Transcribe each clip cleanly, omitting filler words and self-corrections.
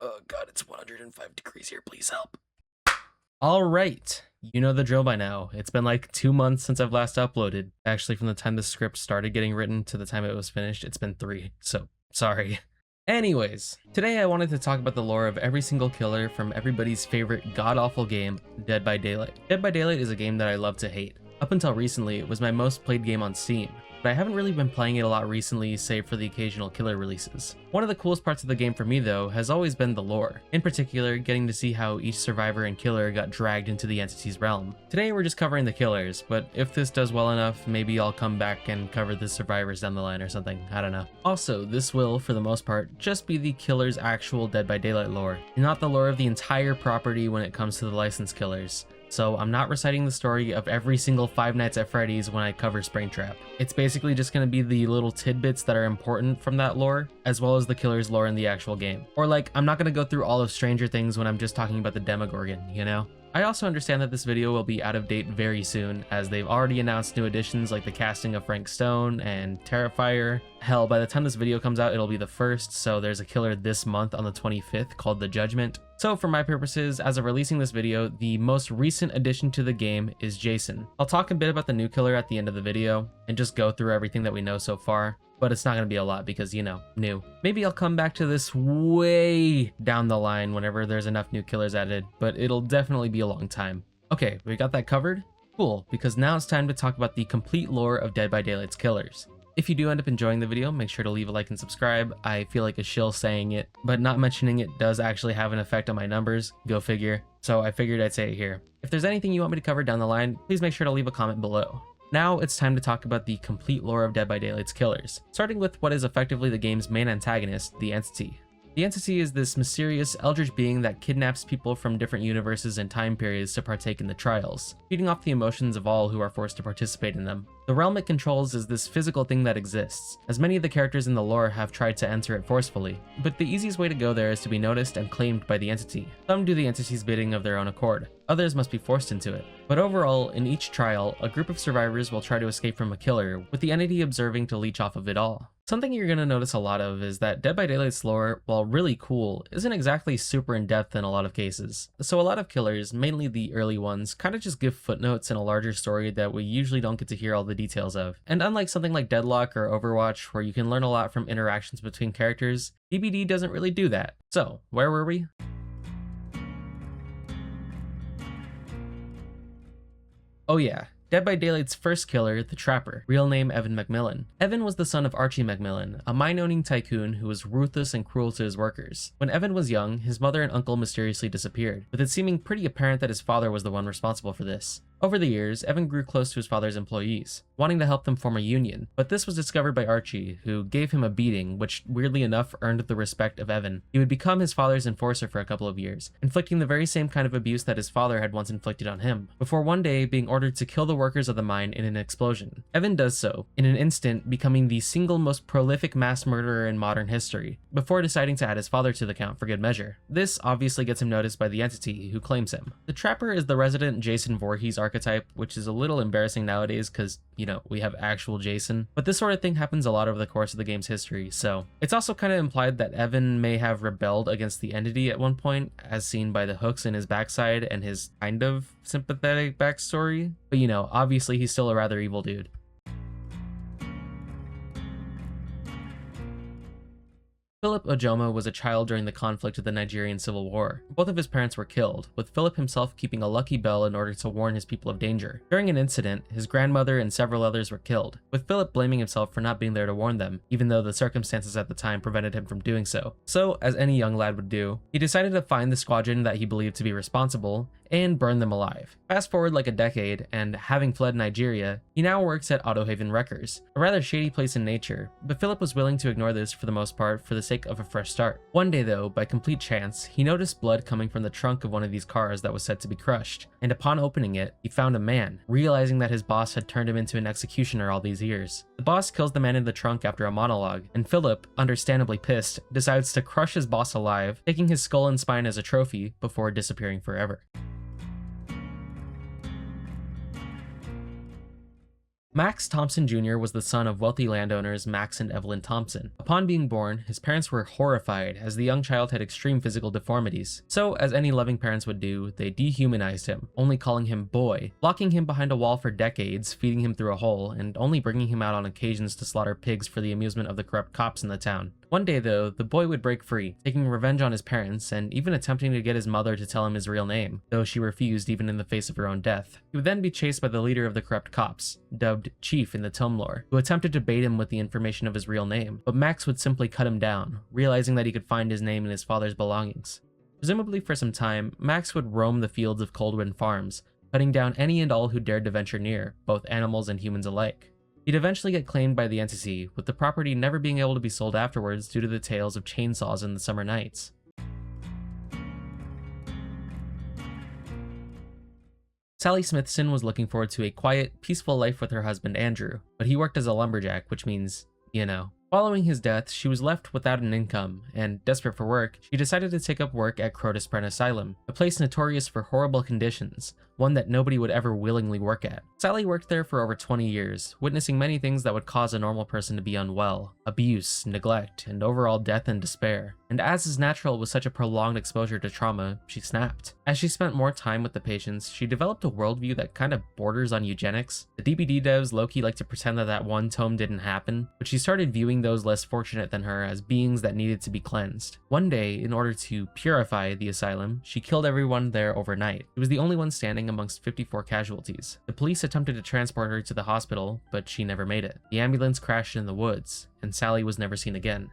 Oh god, it's 105 degrees here, please help. Alright, you know the drill by now. It's been like 2 months since I've last uploaded. Actually, from the time the script started getting written to the time it was finished, it's been 3, so sorry. Anyways, today I wanted to talk about the lore of every single killer from everybody's favorite god-awful game, Dead by Daylight. Dead by Daylight is a game that I love to hate. Up until recently, it was my most played game on Steam, but I haven't really been playing it a lot recently, save for the occasional killer releases. One of the coolest parts of the game for me though has always been the lore, in particular getting to see how each survivor and killer got dragged into the entity's realm. Today we're just covering the killers, but if this does well enough, maybe I'll come back and cover the survivors down the line or something, I don't know. Also, this will, for the most part, just be the killer's actual Dead by Daylight lore, and not the lore of the entire property when it comes to the licensed killers. So I'm not reciting the story of every single Five Nights at Freddy's when I cover Springtrap. It's basically just going to be the little tidbits that are important from that lore, as well as the killer's lore in the actual game. Or like, I'm not going to go through all of Stranger Things when I'm just talking about the Demogorgon, you know? I also understand that this video will be out of date very soon, as they've already announced new additions like the casting of Frank Stone and Terrifier. Hell, by the time this video comes out, it'll be the 1st, so there's a killer this month on the 25th called the Judgement. So for my purposes, as of releasing this video, the most recent addition to the game is Jason. I'll talk a bit about the new killer at the end of the video, and just go through everything that we know so far. But it's not going to be a lot because, you know, new. Maybe I'll come back to this way down the line whenever there's enough new killers added, but it'll definitely be a long time. Okay, we got that covered? Cool, because now it's time to talk about the complete lore of Dead by Daylight's killers. If you do end up enjoying the video, make sure to leave a like and subscribe. I feel like a shill saying it, but not mentioning it does actually have an effect on my numbers, go figure. So I figured I'd say it here. If there's anything you want me to cover down the line, please make sure to leave a comment below. Now it's time to talk about the complete lore of Dead by Daylight's killers, starting with what is effectively the game's main antagonist, the Entity. The Entity is this mysterious eldritch being that kidnaps people from different universes and time periods to partake in the trials, feeding off the emotions of all who are forced to participate in them. The realm it controls is this physical thing that exists, as many of the characters in the lore have tried to enter it forcefully, but the easiest way to go there is to be noticed and claimed by the Entity. Some do the Entity's bidding of their own accord, others must be forced into it. But overall, in each trial, a group of survivors will try to escape from a killer, with the Entity observing to leech off of it all. Something you're going to notice a lot of is that Dead by Daylight's lore, while really cool, isn't exactly super in-depth in a lot of cases. So a lot of killers, mainly the early ones, kind of just give footnotes in a larger story that we usually don't get to hear all the details of. And unlike something like Deadlock or Overwatch, where you can learn a lot from interactions between characters, DBD doesn't really do that. So, where were we? Oh yeah. Dead by Daylight's first killer, the Trapper, real name Evan McMillan. Evan was the son of Archie McMillan, a mine-owning tycoon who was ruthless and cruel to his workers. When Evan was young, his mother and uncle mysteriously disappeared, with it seeming pretty apparent that his father was the one responsible for this. Over the years, Evan grew close to his father's employees, wanting to help them form a union, but this was discovered by Archie, who gave him a beating, which weirdly enough earned the respect of Evan. He would become his father's enforcer for a couple of years, inflicting the very same kind of abuse that his father had once inflicted on him, before one day being ordered to kill the workers of the mine in an explosion. Evan does so, in an instant becoming the single most prolific mass murderer in modern history, before deciding to add his father to the count for good measure. This obviously gets him noticed by the Entity, who claims him. The Trapper is the resident Jason Voorhees archetype, which is a little embarrassing nowadays because, you know, we have actual Jason. But this sort of thing happens a lot over the course of the game's history, so it's also kind of implied that Evan may have rebelled against the Entity at one point, as seen by the hooks in his backside and his kind of sympathetic backstory. But you know, obviously he's still a rather evil dude. Philip Ojoma was a child during the conflict of the Nigerian Civil War. Both of his parents were killed, with Philip himself keeping a lucky bell in order to warn his people of danger. During an incident, his grandmother and several others were killed, with Philip blaming himself for not being there to warn them, even though the circumstances at the time prevented him from doing so. So, as any young lad would do, he decided to find the squadron that he believed to be responsible, and burn them alive. Fast forward like a decade, and having fled Nigeria, he now works at Autohaven Wreckers, a rather shady place in nature, but Philip was willing to ignore this for the most part for the sake of a fresh start. One day though, by complete chance, he noticed blood coming from the trunk of one of these cars that was said to be crushed, and upon opening it, he found a man, realizing that his boss had turned him into an executioner all these years. The boss kills the man in the trunk after a monologue, and Philip, understandably pissed, decides to crush his boss alive, taking his skull and spine as a trophy before disappearing forever. Max Thompson Jr. was the son of wealthy landowners Max and Evelyn Thompson. Upon being born, his parents were horrified as the young child had extreme physical deformities. So, as any loving parents would do, they dehumanized him, only calling him boy, locking him behind a wall for decades, feeding him through a hole, and only bringing him out on occasions to slaughter pigs for the amusement of the corrupt cops in the town. One day though, the boy would break free, taking revenge on his parents and even attempting to get his mother to tell him his real name, though she refused even in the face of her own death. He would then be chased by the leader of the corrupt cops, dubbed Chief in the tome lore, who attempted to bait him with the information of his real name, but Max would simply cut him down, realizing that he could find his name in his father's belongings. Presumably for some time, Max would roam the fields of Coldwind Farms, cutting down any and all who dared to venture near, both animals and humans alike. He'd eventually get claimed by the entity, with the property never being able to be sold afterwards due to the tales of chainsaws in the summer nights. Sally Smithson was looking forward to a quiet, peaceful life with her husband Andrew, but he worked as a lumberjack, which means, you know. Following his death, she was left without an income, and desperate for work, she decided to take up work at Crotus Pren Asylum, a place notorious for horrible conditions, one that nobody would ever willingly work at. Sally worked there for over 20 years, witnessing many things that would cause a normal person to be unwell: abuse, neglect, and overall death and despair. And as is natural with such a prolonged exposure to trauma, she snapped. As she spent more time with the patients, she developed a worldview that kind of borders on eugenics. The DBD devs low-key like to pretend that that one tome didn't happen, but she started viewing those less fortunate than her as beings that needed to be cleansed. One day, in order to purify the asylum, she killed everyone there overnight. She was the only one standing amongst 54 casualties. The police attempted to transport her to the hospital, but she never made it. The ambulance crashed in the woods, and Sally was never seen again.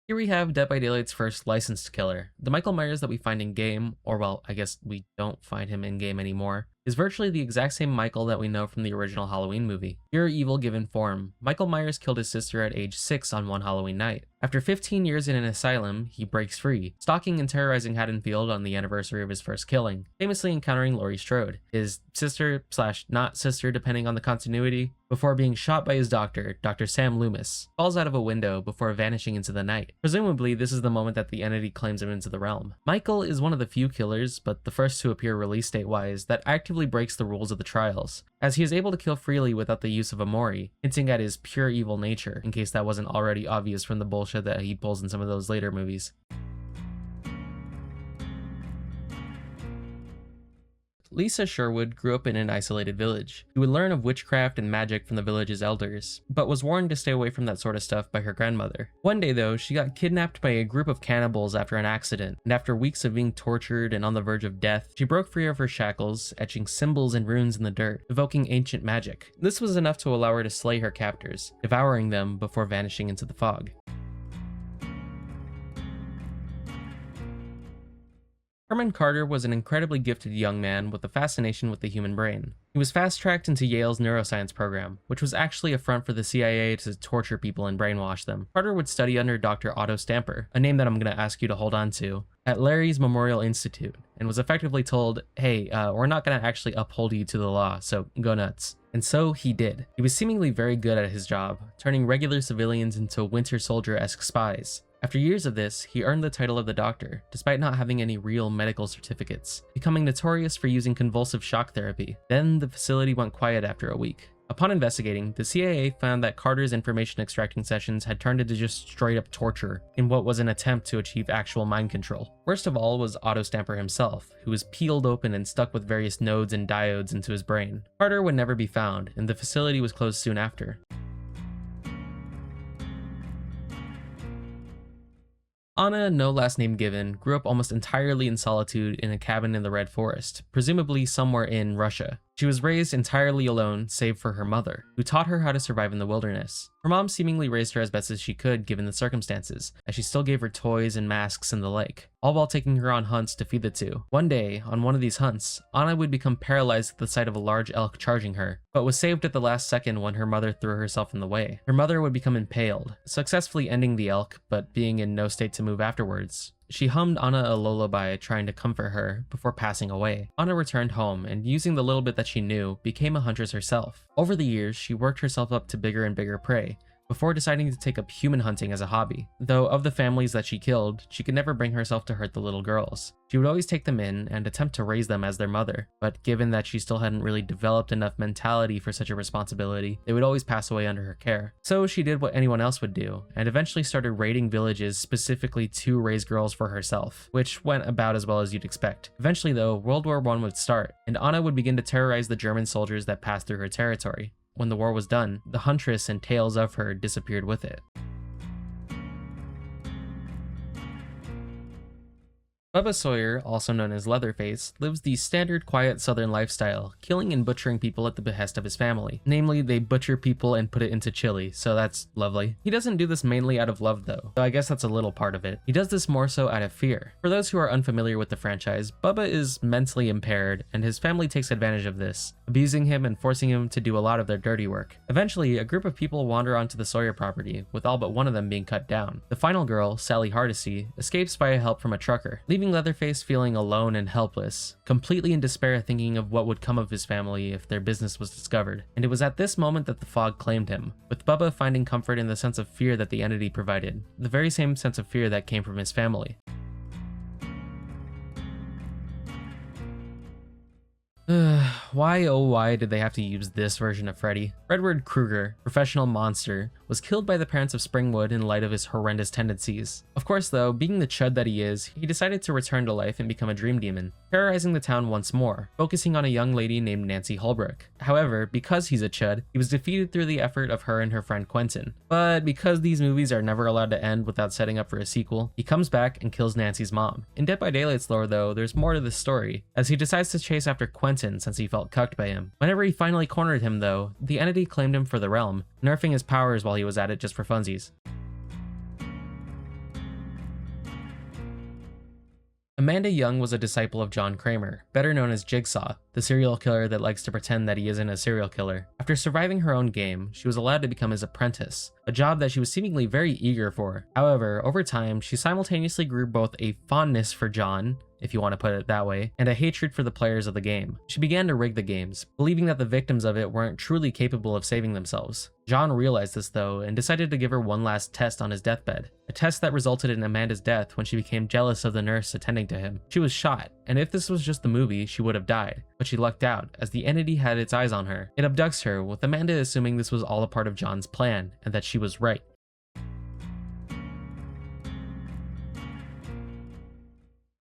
Here we have Dead by Daylight's first licensed killer. The Michael Myers that we find in-game, or well, I guess we don't find him in-game anymore, is virtually the exact same Michael that we know from the original Halloween movie. Pure evil given form, Michael Myers killed his sister at age 6 on one Halloween night. After 15 years in an asylum, he breaks free, stalking and terrorizing Haddonfield on the anniversary of his first killing, famously encountering Laurie Strode, his sister/not sister depending on the continuity, before being shot by his doctor, Dr. Sam Loomis, falls out of a window before vanishing into the night. Presumably, this is the moment that the entity claims him into the realm. Michael is one of the few killers, but the first to appear release date-wise, that actively breaks the rules of the trials, as he is able to kill freely without the use of a Mori, hinting at his pure evil nature, in case that wasn't already obvious from the bullshit that he pulls in some of those later movies. Lisa Sherwood grew up in an isolated village. She would learn of witchcraft and magic from the village's elders, but was warned to stay away from that sort of stuff by her grandmother. One day though, she got kidnapped by a group of cannibals after an accident, and after weeks of being tortured and on the verge of death, she broke free of her shackles, etching symbols and runes in the dirt, evoking ancient magic. This was enough to allow her to slay her captors, devouring them before vanishing into the fog. Herman Carter was an incredibly gifted young man with a fascination with the human brain. He was fast-tracked into Yale's neuroscience program, which was actually a front for the CIA to torture people and brainwash them. Carter would study under Dr. Otto Stamper, a name that I'm going to ask you to hold on to, at Larry's Memorial Institute, and was effectively told, hey, we're not going to actually uphold you to the law, so go nuts. And so he did. He was seemingly very good at his job, turning regular civilians into Winter Soldier-esque spies. After years of this, he earned the title of the Doctor, despite not having any real medical certificates, becoming notorious for using convulsive shock therapy. Then the facility went quiet after a week. Upon investigating, the CIA found that Carter's information extracting sessions had turned into just straight up torture in what was an attempt to achieve actual mind control. Worst of all was Otto Stamper himself, who was peeled open and stuck with various nodes and diodes into his brain. Carter would never be found, and the facility was closed soon after. Anna, no last name given, grew up almost entirely in solitude in a cabin in the Red Forest, presumably somewhere in Russia. She was raised entirely alone, save for her mother, who taught her how to survive in the wilderness. Her mom seemingly raised her as best as she could given the circumstances, as she still gave her toys and masks and the like, all while taking her on hunts to feed the two. One day, on one of these hunts, Anna would become paralyzed at the sight of a large elk charging her, but was saved at the last second when her mother threw herself in the way. Her mother would become impaled, successfully ending the elk, but being in no state to move afterwards. She hummed Anna a lullaby trying to comfort her before passing away. Anna returned home and, using the little bit that she knew, became a huntress herself. Over the years, she worked herself up to bigger and bigger prey, before deciding to take up human hunting as a hobby. Though of the families that she killed, she could never bring herself to hurt the little girls. She would always take them in and attempt to raise them as their mother, but given that she still hadn't really developed enough mentality for such a responsibility, they would always pass away under her care. So she did what anyone else would do, and eventually started raiding villages specifically to raise girls for herself, which went about as well as you'd expect. Eventually though, World War I would start, and Anna would begin to terrorize the German soldiers that passed through her territory. When the war was done, the Huntress and tales of her disappeared with it. Bubba Sawyer, also known as Leatherface, lives the standard quiet southern lifestyle, killing and butchering people at the behest of his family. Namely, they butcher people and put it into chili, so that's lovely. He doesn't do this mainly out of love though, so I guess that's a little part of it. He does this more so out of fear. For those who are unfamiliar with the franchise, Bubba is mentally impaired, and his family takes advantage of this, abusing him and forcing him to do a lot of their dirty work. Eventually, a group of people wander onto the Sawyer property, with all but one of them being cut down. The final girl, Sally Hardesty, escapes via help from a trucker, leaving Leatherface feeling alone and helpless, completely in despair thinking of what would come of his family if their business was discovered. And it was at this moment that the fog claimed him, with Bubba finding comfort in the sense of fear that the entity provided, the very same sense of fear that came from his family. Why oh why did they have to use this version of Freddy? Fredward Krueger, professional monster, was killed by the parents of Springwood in light of his horrendous tendencies. Of course though, being the chud that he is, he decided to return to life and become a dream demon, terrorizing the town once more, focusing on a young lady named Nancy Holbrook. However, because he's a chud, he was defeated through the effort of her and her friend Quentin. But because these movies are never allowed to end without setting up for a sequel, he comes back and kills Nancy's mom. In Dead by Daylight's lore though, there's more to this story, as he decides to chase after Quentin since he felt cucked by him. Whenever he finally cornered him though, the entity claimed him for the realm, nerfing his powers while he was at it just for funsies. Amanda Young was a disciple of John Kramer, better known as Jigsaw, the serial killer that likes to pretend that he isn't a serial killer. After surviving her own game, she was allowed to become his apprentice, a job that she was seemingly very eager for. However, over time, she simultaneously grew both a fondness for John, if you want to put it that way, and a hatred for the players of the game. She began to rig the games, believing that the victims of it weren't truly capable of saving themselves. John realized this though, and decided to give her one last test on his deathbed, a test that resulted in Amanda's death when she became jealous of the nurse attending to him. She was shot, and if this was just the movie, she would have died, but she lucked out, as the entity had its eyes on her. It abducts her, with Amanda assuming this was all a part of John's plan, and that she was right.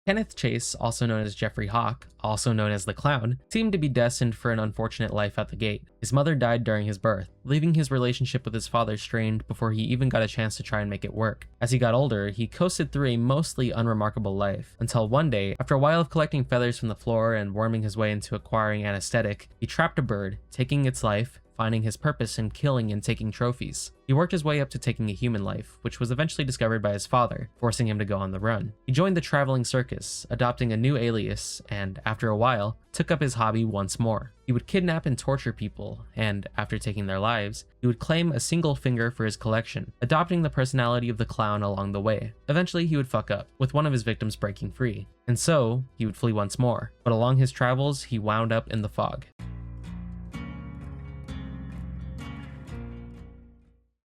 Kenneth Chase, also known as Jeffrey Hawk, also known as the Clown, seemed to be destined for an unfortunate life out the gate. His mother died during his birth, leaving his relationship with his father strained before he even got a chance to try and make it work. As he got older, he coasted through a mostly unremarkable life, until one day, after a while of collecting feathers from the floor and worming his way into acquiring anesthetic, he trapped a bird, taking its life, finding his purpose in killing and taking trophies. He worked his way up to taking a human life, which was eventually discovered by his father, forcing him to go on the run. He joined the traveling circus, adopting a new alias, and after a while, took up his hobby once more. He would kidnap and torture people, and after taking their lives, he would claim a single finger for his collection, adopting the personality of the clown along the way. Eventually, he would fuck up, with one of his victims breaking free, and so he would flee once more. But along his travels, he wound up in the fog.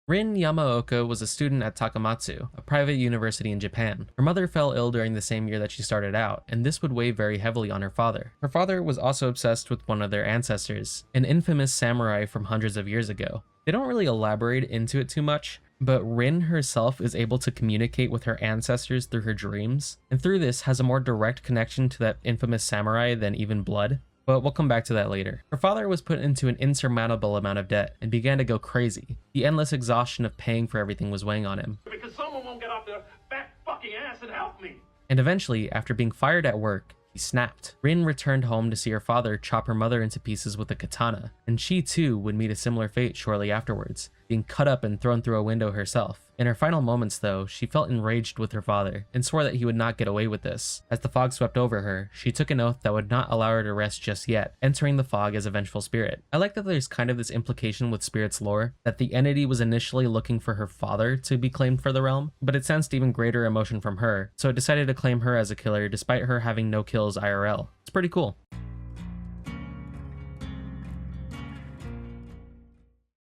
Rin Yamaoka was a student at Takamatsu, a private university in Japan. Her mother fell ill during the same year that she started out, and this would weigh very heavily on her father. Her father was also obsessed with one of their ancestors, an infamous samurai from hundreds of years ago. They don't really elaborate into it too much, but Rin herself is able to communicate with her ancestors through her dreams, and through this has a more direct connection to that infamous samurai than even blood. But we'll come back to that later. Her father was put into an insurmountable amount of debt and began to go crazy. The endless exhaustion of paying for everything was weighing on him. Because someone won't get off their fat fucking ass and help me. And eventually, after being fired at work, he snapped. Rin returned home to see her father chop her mother into pieces with a katana, and she too would meet a similar fate shortly afterwards, being cut up and thrown through a window herself. In her final moments though, she felt enraged with her father, and swore that he would not get away with this. As the fog swept over her, she took an oath that would not allow her to rest just yet, entering the fog as a vengeful spirit. I like that there's kind of this implication with Spirit's lore, that the entity was initially looking for her father to be claimed for the realm, but it sensed even greater emotion from her, so it decided to claim her as a killer despite her having no kills IRL. It's pretty cool.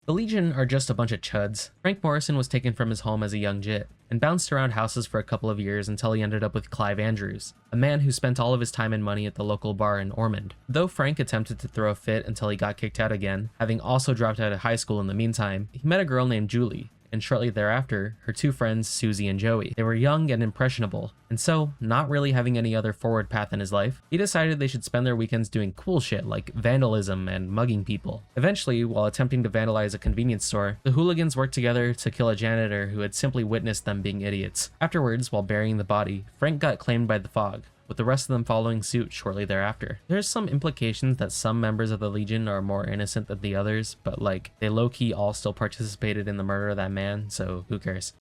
The Legion are just a bunch of chuds. Frank Morrison was taken from his home as a young jit, and bounced around houses for a couple of years until he ended up with Clive Andrews, a man who spent all of his time and money at the local bar in Ormond. Though Frank attempted to throw a fit until he got kicked out again, having also dropped out of high school in the meantime, he met a girl named Julie, and shortly thereafter, her two friends, Susie and Joey. They were young and impressionable, and so, not really having any other forward path in his life, he decided they should spend their weekends doing cool shit like vandalism and mugging people. Eventually, while attempting to vandalize a convenience store, the hooligans worked together to kill a janitor who had simply witnessed them being idiots. Afterwards, while burying the body, Frank got claimed by the Fog, with the rest of them following suit shortly thereafter. There's some implications that some members of the Legion are more innocent than the others, but like, they low-key all still participated in the murder of that man, so who cares?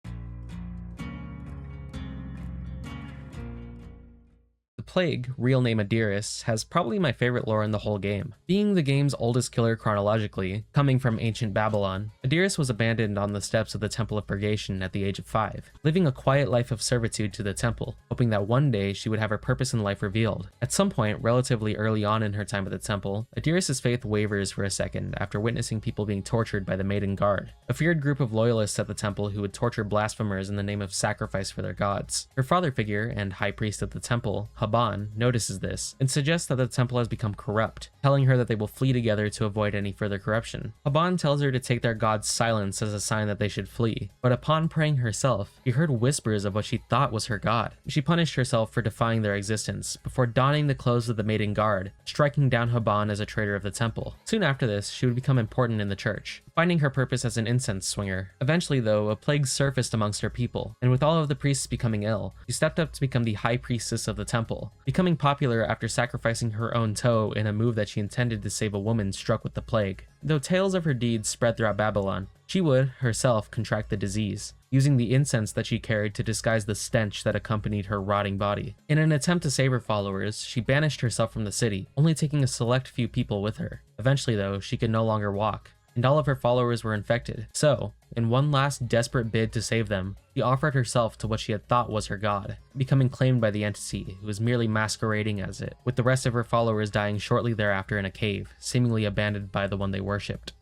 The Plague, real name Adiris, has probably my favorite lore in the whole game. Being the game's oldest killer chronologically, coming from ancient Babylon, Adiris was abandoned on the steps of the Temple of Purgation at the age of 5, living a quiet life of servitude to the temple, hoping that one day she would have her purpose in life revealed. At some point, relatively early on in her time at the temple, Adiris' faith wavers for a second after witnessing people being tortured by the Maiden Guard, a feared group of loyalists at the temple who would torture blasphemers in the name of sacrifice for their gods. Her father figure and high priest of the temple, Haban, notices this and suggests that the temple has become corrupt, telling her that they will flee together to avoid any further corruption. Haban tells her to take their god's silence as a sign that they should flee, but upon praying herself, she heard whispers of what she thought was her god. She punished herself for defying their existence, before donning the clothes of the Maiden Guard, striking down Haban as a traitor of the temple. Soon after this, she would become important in the church, finding her purpose as an incense swinger. Eventually though, a plague surfaced amongst her people, and with all of the priests becoming ill, she stepped up to become the high priestess of the temple, becoming popular after sacrificing her own toe in a move that she intended to save a woman struck with the plague. Though tales of her deeds spread throughout Babylon, she would, herself, contract the disease, using the incense that she carried to disguise the stench that accompanied her rotting body. In an attempt to save her followers, she banished herself from the city, only taking a select few people with her. Eventually though, she could no longer walk, and all of her followers were infected. So, in one last desperate bid to save them, she offered herself to what she had thought was her god, becoming claimed by the entity, who was merely masquerading as it, with the rest of her followers dying shortly thereafter in a cave, seemingly abandoned by the one they worshipped.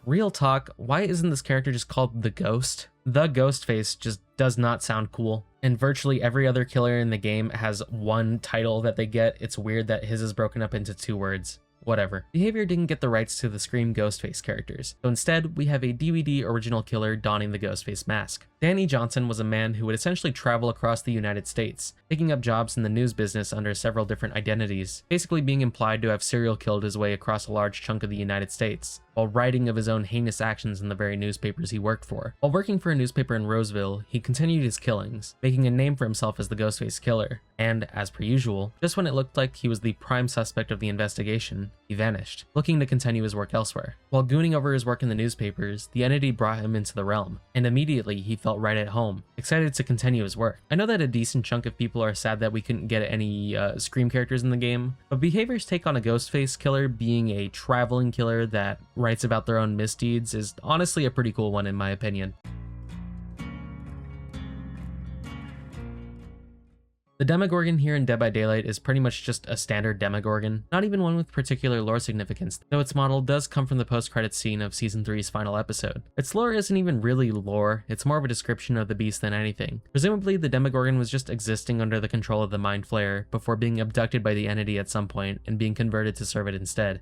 Real talk, why isn't this character just called the Ghost? The Ghostface just does not sound cool, and virtually every other killer in the game has one title that they get. It's weird that his is broken up into 2 words. Whatever. Behavior didn't get the rights to the Scream Ghostface characters, so instead we have a DVD original killer donning the Ghostface mask. Danny Johnson was a man who would essentially travel across the United States, taking up jobs in the news business under several different identities, basically being implied to have serial killed his way across a large chunk of the United States, while writing of his own heinous actions in the very newspapers he worked for. While working for a newspaper in Roseville, he continued his killings, making a name for himself as the Ghostface Killer, and, as per usual, just when it looked like he was the prime suspect of the investigation, he vanished, looking to continue his work elsewhere. While gooning over his work in the newspapers, the entity brought him into the realm, and immediately he felt right at home, excited to continue his work. I know that a decent chunk of people are sad that we couldn't get any Scream characters in the game, but Behavior's take on a Ghostface Killer being a traveling killer that writes about their own misdeeds is honestly a pretty cool one in my opinion. The Demogorgon here in Dead by Daylight is pretty much just a standard Demogorgon, not even one with particular lore significance, though its model does come from the post-credits scene of Season 3's final episode. Its lore isn't even really lore, it's more of a description of the beast than anything. Presumably, the Demogorgon was just existing under the control of the Mind Flayer before being abducted by the entity at some point and being converted to serve it instead.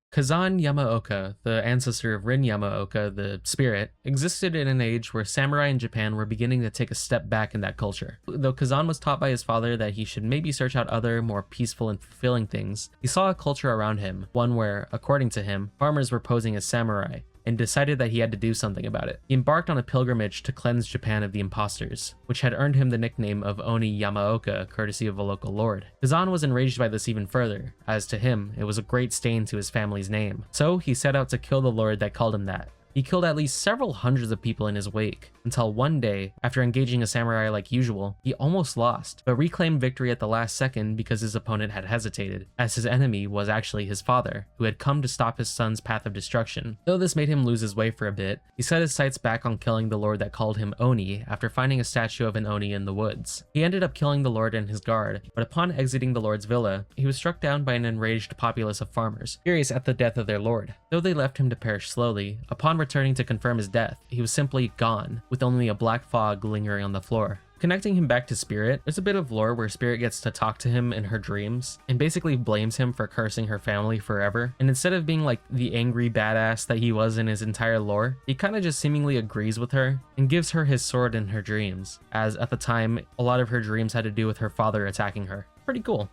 Kazan Yamaoka, the ancestor of Rin Yamaoka, the spirit, existed in an age where samurai in Japan were beginning to take a step back in that culture. Though Kazan was taught by his father that he should maybe search out other, more peaceful and fulfilling things, he saw a culture around him, one where, according to him, farmers were posing as samurai, and decided that he had to do something about it. He embarked on a pilgrimage to cleanse Japan of the imposters, which had earned him the nickname of Oni Yamaoka, courtesy of a local lord. Kazan was enraged by this even further, as to him, it was a great stain to his family's name. So he set out to kill the lord that called him that. He killed at least several hundreds of people in his wake, until one day, after engaging a samurai like usual, he almost lost, but reclaimed victory at the last second because his opponent had hesitated, as his enemy was actually his father, who had come to stop his son's path of destruction. Though this made him lose his way for a bit, he set his sights back on killing the lord that called him Oni after finding a statue of an Oni in the woods. He ended up killing the lord and his guard, but upon exiting the lord's villa, he was struck down by an enraged populace of farmers, furious at the death of their lord. Though they left him to perish slowly, upon returning to confirm his death, he was simply gone, with only a black fog lingering on the floor. Connecting him back to Spirit, there's a bit of lore where Spirit gets to talk to him in her dreams and basically blames him for cursing her family forever. And instead of being like the angry badass that he was in his entire lore, he kind of just seemingly agrees with her and gives her his sword in her dreams, as at the time, a lot of her dreams had to do with her father attacking her. Pretty cool.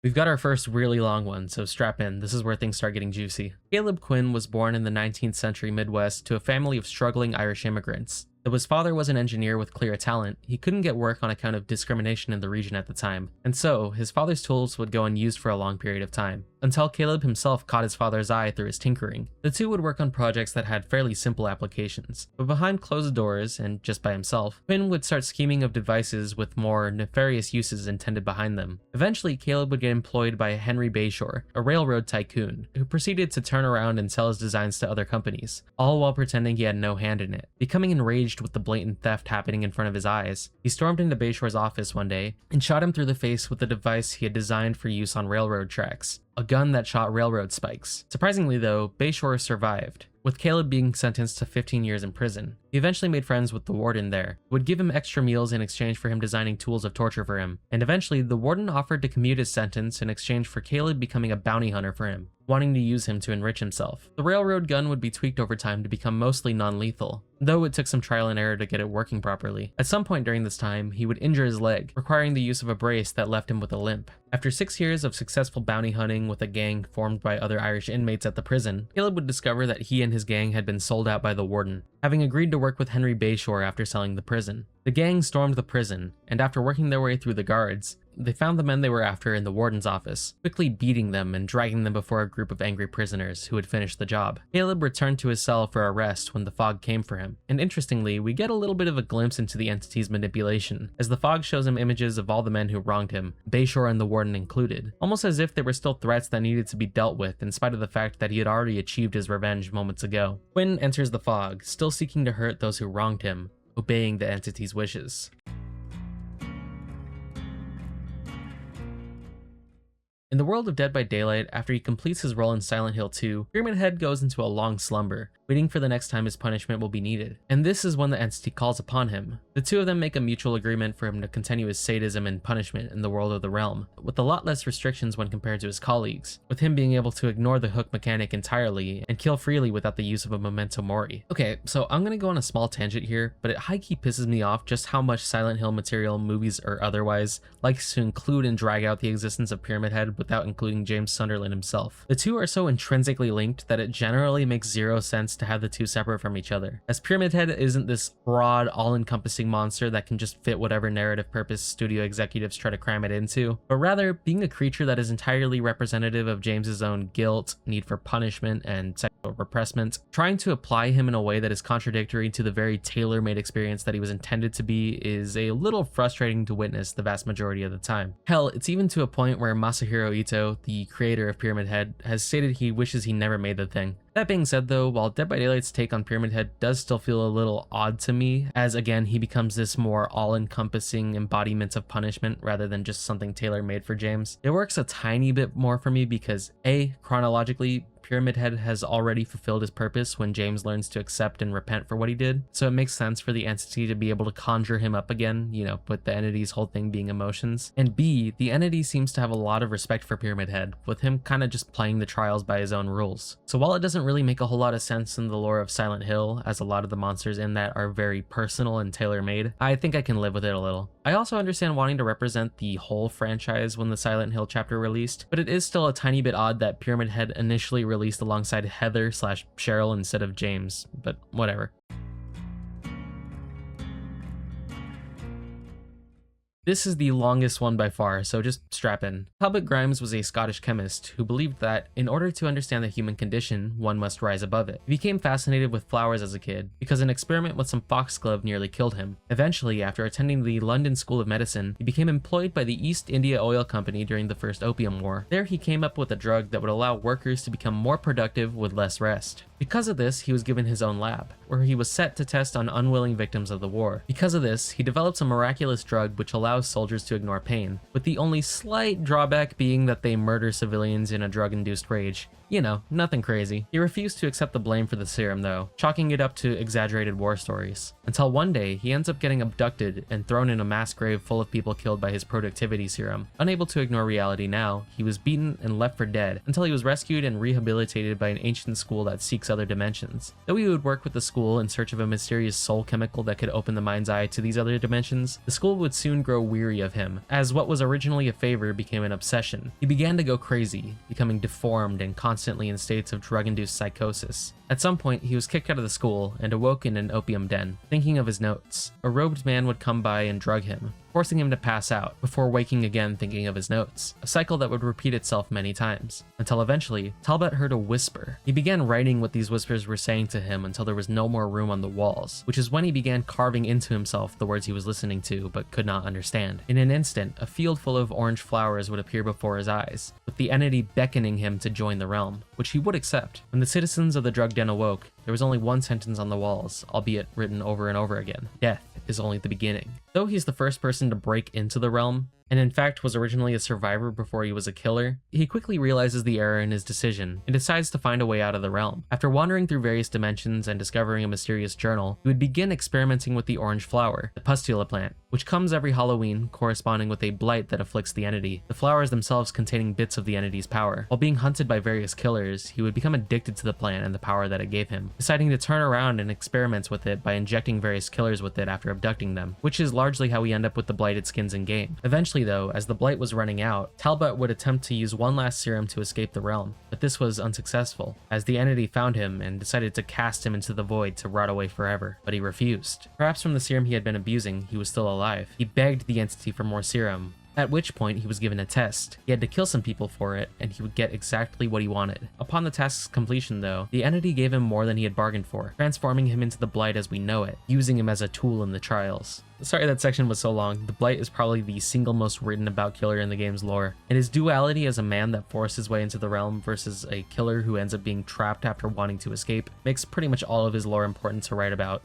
We've got our first really long one, so strap in, this is where things start getting juicy. Caleb Quinn was born in the 19th century Midwest to a family of struggling Irish immigrants. Though his father was an engineer with clear talent, he couldn't get work on account of discrimination in the region at the time, and so his father's tools would go unused for a long period of time, until Caleb himself caught his father's eye through his tinkering. The two would work on projects that had fairly simple applications, but behind closed doors, and just by himself, Quinn would start scheming of devices with more nefarious uses intended behind them. Eventually, Caleb would get employed by Henry Bayshore, a railroad tycoon, who proceeded to turn around and sell his designs to other companies, all while pretending he had no hand in it. Becoming enraged with the blatant theft happening in front of his eyes, he stormed into Bayshore's office one day and shot him through the face with a device he had designed for use on railroad tracks, a gun that shot railroad spikes. Surprisingly though, Bayshore survived, with Caleb being sentenced to 15 years in prison. He eventually made friends with the warden there, who would give him extra meals in exchange for him designing tools of torture for him, and eventually the warden offered to commute his sentence in exchange for Caleb becoming a bounty hunter for him, wanting to use him to enrich himself. The railroad gun would be tweaked over time to become mostly non-lethal, though it took some trial and error to get it working properly. At some point during this time, he would injure his leg, requiring the use of a brace that left him with a limp. After 6 years of successful bounty hunting with a gang formed by other Irish inmates at the prison, Caleb would discover that he and his gang had been sold out by the warden, having agreed to work with Henry Bayshore after selling the prison. The gang stormed the prison, and after working their way through the guards, they found the men they were after in the warden's office, quickly beating them and dragging them before a group of angry prisoners who had finished the job. Caleb returned to his cell for a rest when the fog came for him, and interestingly, we get a little bit of a glimpse into the entity's manipulation, as the fog shows him images of all the men who wronged him, Bayshore and the warden included, almost as if they were still threats that needed to be dealt with in spite of the fact that he had already achieved his revenge moments ago. Quinn enters the fog, still seeking to hurt those who wronged him, obeying the entity's wishes. In the world of Dead by Daylight, after he completes his role in Silent Hill 2, Pyramid Head goes into a long slumber, waiting for the next time his punishment will be needed. And this is when the entity calls upon him. The two of them make a mutual agreement for him to continue his sadism and punishment in the world of the realm, with a lot less restrictions when compared to his colleagues, with him being able to ignore the hook mechanic entirely and kill freely without the use of a memento mori. Okay, so I'm gonna go on a small tangent here, but it high-key pisses me off just how much Silent Hill material, movies or otherwise, likes to include and drag out the existence of Pyramid Head without including James Sunderland himself. The two are so intrinsically linked that it generally makes zero sense to have the two separate from each other, as Pyramid Head isn't this broad, all-encompassing monster that can just fit whatever narrative purpose studio executives try to cram it into, but rather being a creature that is entirely representative of James's own guilt, need for punishment, and sexual repressment. Trying to apply him in a way that is contradictory to the very tailor-made experience that he was intended to be is a little frustrating to witness the vast majority of the time. Hell, it's even to a point where Masahiro Ito, the creator of Pyramid Head, has stated he wishes he never made the thing. That being said though, while Dead by Daylight's take on Pyramid Head does still feel a little odd to me, as again he becomes this more all-encompassing embodiment of punishment rather than just something tailor-made for James, it works a tiny bit more for me because A, chronologically, Pyramid Head has already fulfilled his purpose when James learns to accept and repent for what he did, so it makes sense for the entity to be able to conjure him up again, you know, with the entity's whole thing being emotions. And B, the entity seems to have a lot of respect for Pyramid Head, with him kind of just playing the trials by his own rules. So while it doesn't really make a whole lot of sense in the lore of Silent Hill, as a lot of the monsters in that are very personal and tailor-made, I think I can live with it a little. I also understand wanting to represent the whole franchise when the Silent Hill chapter released, but it is still a tiny bit odd that Pyramid Head initially released alongside Heather/Cheryl instead of James, but whatever. This is the longest one by far, so just strap in. Talbot Grimes was a Scottish chemist who believed that in order to understand the human condition, one must rise above it. He became fascinated with flowers as a kid because an experiment with some foxglove nearly killed him. Eventually, after attending the London School of Medicine, he became employed by the East India Oil Company during the First Opium War. There he came up with a drug that would allow workers to become more productive with less rest. Because of this, he was given his own lab, where he was set to test on unwilling victims of the war. Because of this, he develops a miraculous drug which allows soldiers to ignore pain, with the only slight drawback being that they murder civilians in a drug-induced rage. You know, nothing crazy. He refused to accept the blame for the serum though, chalking it up to exaggerated war stories. Until one day, he ends up getting abducted and thrown in a mass grave full of people killed by his productivity serum. Unable to ignore reality now, he was beaten and left for dead, until he was rescued and rehabilitated by an ancient school that seeks other dimensions. Though he would work with the school in search of a mysterious soul chemical that could open the mind's eye to these other dimensions, the school would soon grow weary of him, as what was originally a favor became an obsession. He began to go crazy, becoming deformed and constantly in states of drug-induced psychosis. At some point, he was kicked out of the school and awoke in an opium den, thinking of his notes. A robed man would come by and drug him, forcing him to pass out, before waking again thinking of his notes, a cycle that would repeat itself many times, until eventually, Talbot heard a whisper. He began writing what these whispers were saying to him until there was no more room on the walls, which is when he began carving into himself the words he was listening to but could not understand. In an instant, a field full of orange flowers would appear before his eyes, with the entity beckoning him to join the realm, which he would accept. When the citizens of the drug den awoke, there was only one sentence on the walls, albeit written over and over again: death is only the beginning. Though he's the first person to break into the realm, and in fact was originally a survivor before he was a killer, he quickly realizes the error in his decision and decides to find a way out of the realm. After wandering through various dimensions and discovering a mysterious journal, he would begin experimenting with the orange flower, the pustula plant, which comes every Halloween, corresponding with a blight that afflicts the entity, the flowers themselves containing bits of the entity's power. While being hunted by various killers, he would become addicted to the plant and the power that it gave him, deciding to turn around and experiment with it by injecting various killers with it after abducting them, which is largely how we end up with the blighted skins in game. Eventually though, as the blight was running out, Talbot would attempt to use one last serum to escape the realm, but this was unsuccessful, as the entity found him and decided to cast him into the void to rot away forever, but he refused. Perhaps from the serum he had been abusing, he was still alive. He begged the entity for more serum, at which point he was given a test. He had to kill some people for it, and he would get exactly what he wanted. Upon the task's completion though, the entity gave him more than he had bargained for, transforming him into the Blight as we know it, using him as a tool in the trials. Sorry that section was so long. The Blight is probably the single most written about killer in the game's lore, and his duality as a man that forced his way into the realm versus a killer who ends up being trapped after wanting to escape makes pretty much all of his lore important to write about.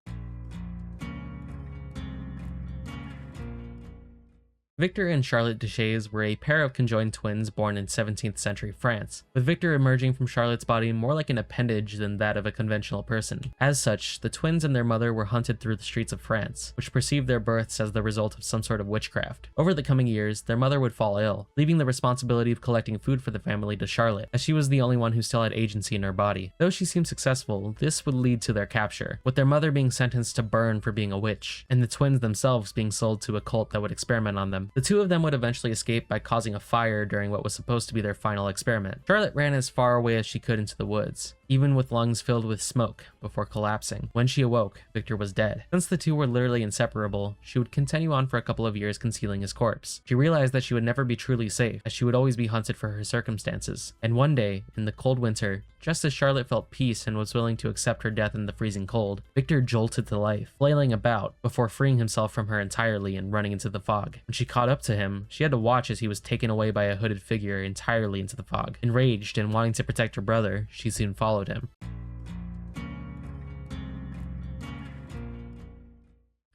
Victor and Charlotte Deshays were a pair of conjoined twins born in 17th century France, with Victor emerging from Charlotte's body more like an appendage than that of a conventional person. As such, the twins and their mother were hunted through the streets of France, which perceived their births as the result of some sort of witchcraft. Over the coming years, their mother would fall ill, leaving the responsibility of collecting food for the family to Charlotte, as she was the only one who still had agency in her body. Though she seemed successful, this would lead to their capture, with their mother being sentenced to burn for being a witch, and the twins themselves being sold to a cult that would experiment on them. The two of them would eventually escape by causing a fire during what was supposed to be their final experiment. Charlotte ran as far away as she could into the woods, even with lungs filled with smoke, before collapsing. When she awoke, Victor was dead. Since the two were literally inseparable, she would continue on for a couple of years concealing his corpse. She realized that she would never be truly safe, as she would always be hunted for her circumstances. And one day, in the cold winter, just as Charlotte felt peace and was willing to accept her death in the freezing cold, Victor jolted to life, flailing about, before freeing himself from her entirely and running into the fog. When she caught up to him, she had to watch as he was taken away by a hooded figure entirely into the fog. Enraged and wanting to protect her brother, she soon followed him.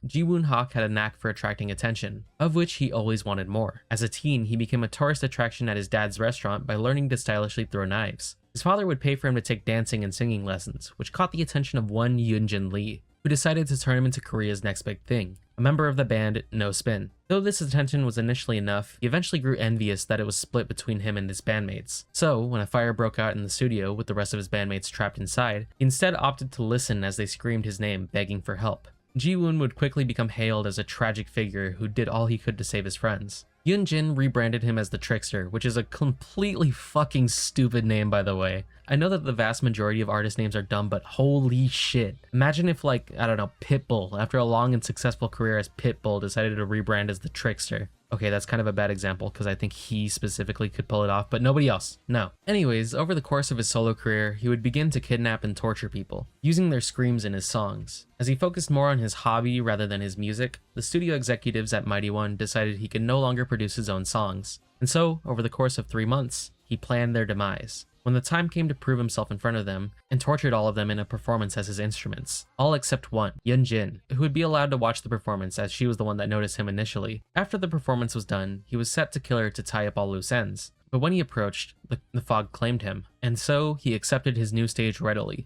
Ji-woon Hawk had a knack for attracting attention, of which he always wanted more. As a teen, he became a tourist attraction at his dad's restaurant by learning to stylishly throw knives. His father would pay for him to take dancing and singing lessons, which caught the attention of one Yoonjin Lee, who decided to turn him into Korea's next big thing, a member of the band No Spin. Though this attention was initially enough, he eventually grew envious that it was split between him and his bandmates. So, when a fire broke out in the studio with the rest of his bandmates trapped inside, he instead opted to listen as they screamed his name, begging for help. Ji-woon would quickly become hailed as a tragic figure who did all he could to save his friends. Yoonjin rebranded him as the Trickster, which is a completely fucking stupid name by the way. I know that the vast majority of artist names are dumb, but holy shit. Imagine if, like, I don't know, Pitbull, after a long and successful career as Pitbull, decided to rebrand as the Trickster. Okay, that's kind of a bad example because I think he specifically could pull it off, but nobody else. No. Anyways, over the course of his solo career, he would begin to kidnap and torture people, using their screams in his songs. As he focused more on his hobby rather than his music, the studio executives at Mighty One decided he could no longer produce his own songs. And so, over the course of 3 months, he planned their demise. When the time came to prove himself in front of them, and tortured all of them in a performance as his instruments, all except one, Yunjin, who would be allowed to watch the performance as she was the one that noticed him initially. After the performance was done, he was set to kill her to tie up all loose ends. But when he approached, the fog claimed him, and so he accepted his new stage readily.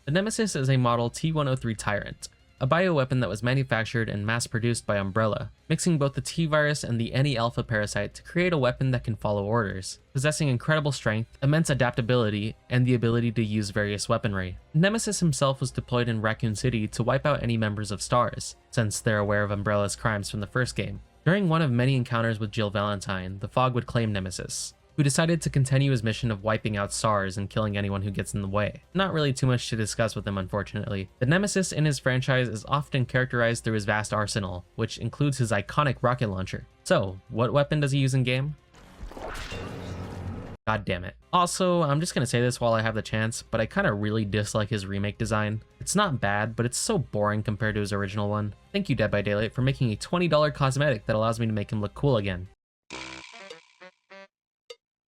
The Nemesis is a Model T-103 Tyrant, a bioweapon that was manufactured and mass-produced by Umbrella, mixing both the T-virus and the Any-Alpha parasite to create a weapon that can follow orders, possessing incredible strength, immense adaptability, and the ability to use various weaponry. Nemesis himself was deployed in Raccoon City to wipe out any members of STARS, since they're aware of Umbrella's crimes from the first game. During one of many encounters with Jill Valentine, the Fog would claim Nemesis, who decided to continue his mission of wiping out STARS and killing anyone who gets in the way. Not really too much to discuss with him, unfortunately. The Nemesis in his franchise is often characterized through his vast arsenal, which includes his iconic rocket launcher. So, what weapon does he use in game? God damn it. Also, I'm just gonna say this while I have the chance, but I kinda really dislike his remake design. It's not bad, but it's so boring compared to his original one. Thank you, Dead by Daylight, for making a $20 cosmetic that allows me to make him look cool again.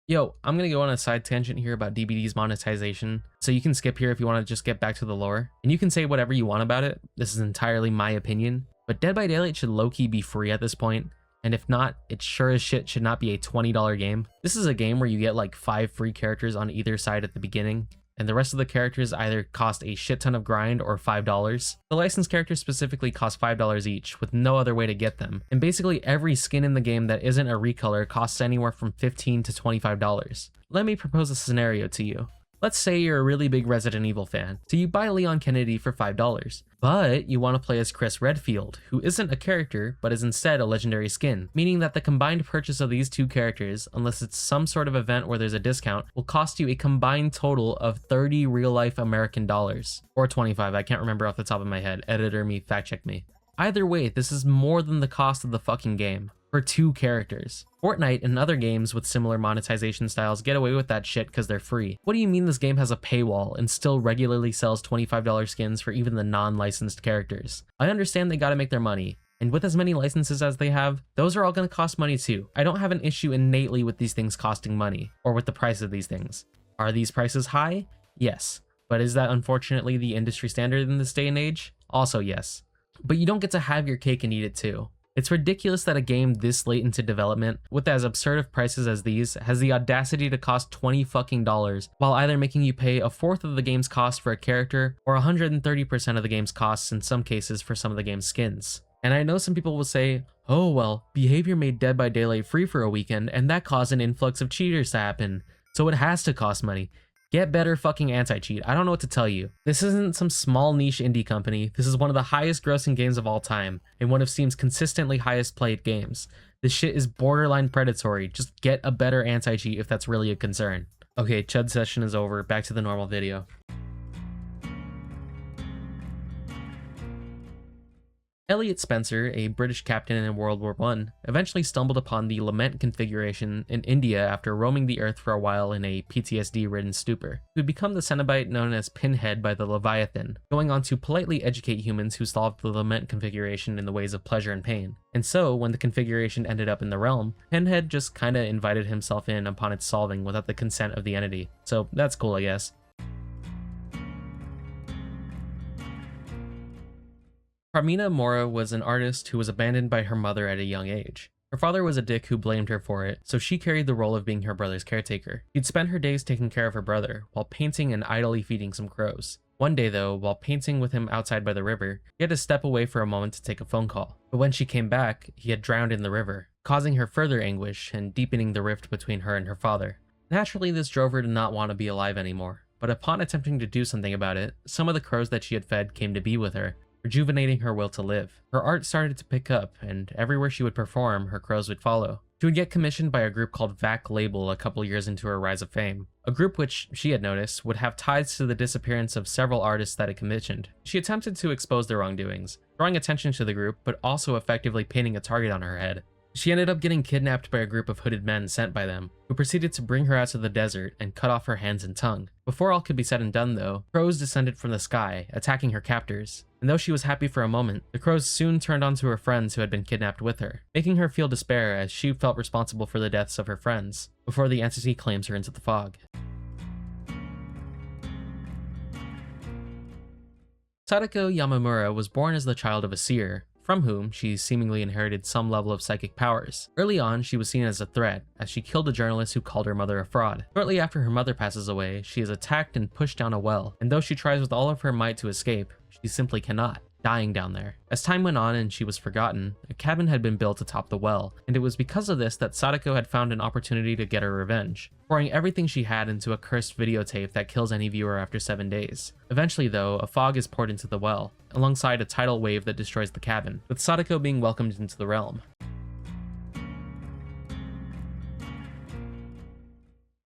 Yo, I'm gonna go on a side tangent here about DBD's monetization, so you can skip here if you want to just get back to the lore. And you can say whatever you want about it, this is entirely my opinion, but Dead by Daylight should low-key be free at this point, and if not, it sure as shit should not be a $20 game. This is a game where you get like 5 free characters on either side at the beginning, and the rest of the characters either cost a shit ton of grind or $5. The licensed characters specifically cost $5 each, with no other way to get them, and basically every skin in the game that isn't a recolor costs anywhere from $15 to $25. Let me propose a scenario to you. Let's say you're a really big Resident Evil fan, so you buy Leon Kennedy for $5, but you want to play as Chris Redfield, who isn't a character, but is instead a legendary skin, meaning that the combined purchase of these two characters, unless it's some sort of event where there's a discount, will cost you a combined total of 30 real-life American dollars. Or 25, I can't remember off the top of my head, editor me, fact check me. Either way, this is more than the cost of the fucking game. For 2 characters. Fortnite and other games with similar monetization styles get away with that shit because they're free. What do you mean this game has a paywall and still regularly sells $25 skins for even the non-licensed characters? I understand they gotta make their money, and with as many licenses as they have, those are all gonna cost money too. I don't have an issue innately with these things costing money, or with the price of these things. Are these prices high? Yes. But is that unfortunately the industry standard in this day and age? Also yes. But you don't get to have your cake and eat it too. It's ridiculous that a game this late into development, with as absurd of prices as these, has the audacity to cost $20 fucking dollars, while either making you pay a fourth of the game's cost for a character, or 130% of the game's costs in some cases for some of the game's skins. And I know some people will say, oh well, Behavior made Dead by Daylight free for a weekend, and that caused an influx of cheaters to happen, so it has to cost money. Get better fucking anti-cheat. I don't know what to tell you. This isn't some small niche indie company. This is one of the highest grossing games of all time, and one of Steam's consistently highest played games. This shit is borderline predatory. Just get a better anti-cheat if that's really a concern. Okay, Chud session is over. Back to the normal video. Elliot Spencer, a British captain in World War I, eventually stumbled upon the Lament configuration in India after roaming the earth for a while in a PTSD-ridden stupor. He would become the Cenobite known as Pinhead by the Leviathan, going on to politely educate humans who solved the Lament configuration in the ways of pleasure and pain. And so, when the configuration ended up in the realm, Pinhead just kinda invited himself in upon its solving without the consent of the entity. So that's cool, I guess. Carmina Mora was an artist who was abandoned by her mother at a young age. Her father was a dick who blamed her for it, so she carried the role of being her brother's caretaker. She'd spend her days taking care of her brother, while painting and idly feeding some crows. One day though, while painting with him outside by the river, he had to step away for a moment to take a phone call. But when she came back, he had drowned in the river, causing her further anguish and deepening the rift between her and her father. Naturally, this drove her to not want to be alive anymore, but upon attempting to do something about it, some of the crows that she had fed came to be with her, rejuvenating her will to live. Her art started to pick up, and everywhere she would perform, her crows would follow. She would get commissioned by a group called VAC Label a couple years into her rise of fame, a group which, she had noticed, would have ties to the disappearance of several artists that it commissioned. She attempted to expose their wrongdoings, drawing attention to the group, but also effectively painting a target on her head. She ended up getting kidnapped by a group of hooded men sent by them, who proceeded to bring her out to the desert and cut off her hands and tongue. Before all could be said and done though, crows descended from the sky, attacking her captors. And though she was happy for a moment, the crows soon turned onto her friends who had been kidnapped with her, making her feel despair as she felt responsible for the deaths of her friends, before the entity claims her into the fog. Sadako Yamamura was born as the child of a seer, from whom she seemingly inherited some level of psychic powers. Early on, she was seen as a threat, as she killed a journalist who called her mother a fraud. Shortly after her mother passes away, she is attacked and pushed down a well, and though she tries with all of her might to escape, she simply cannot, dying down there. As time went on and she was forgotten, a cabin had been built atop the well, and it was because of this that Sadako had found an opportunity to get her revenge, pouring everything she had into a cursed videotape that kills any viewer after 7 days. Eventually though, a fog is poured into the well, alongside a tidal wave that destroys the cabin, with Sadako being welcomed into the realm.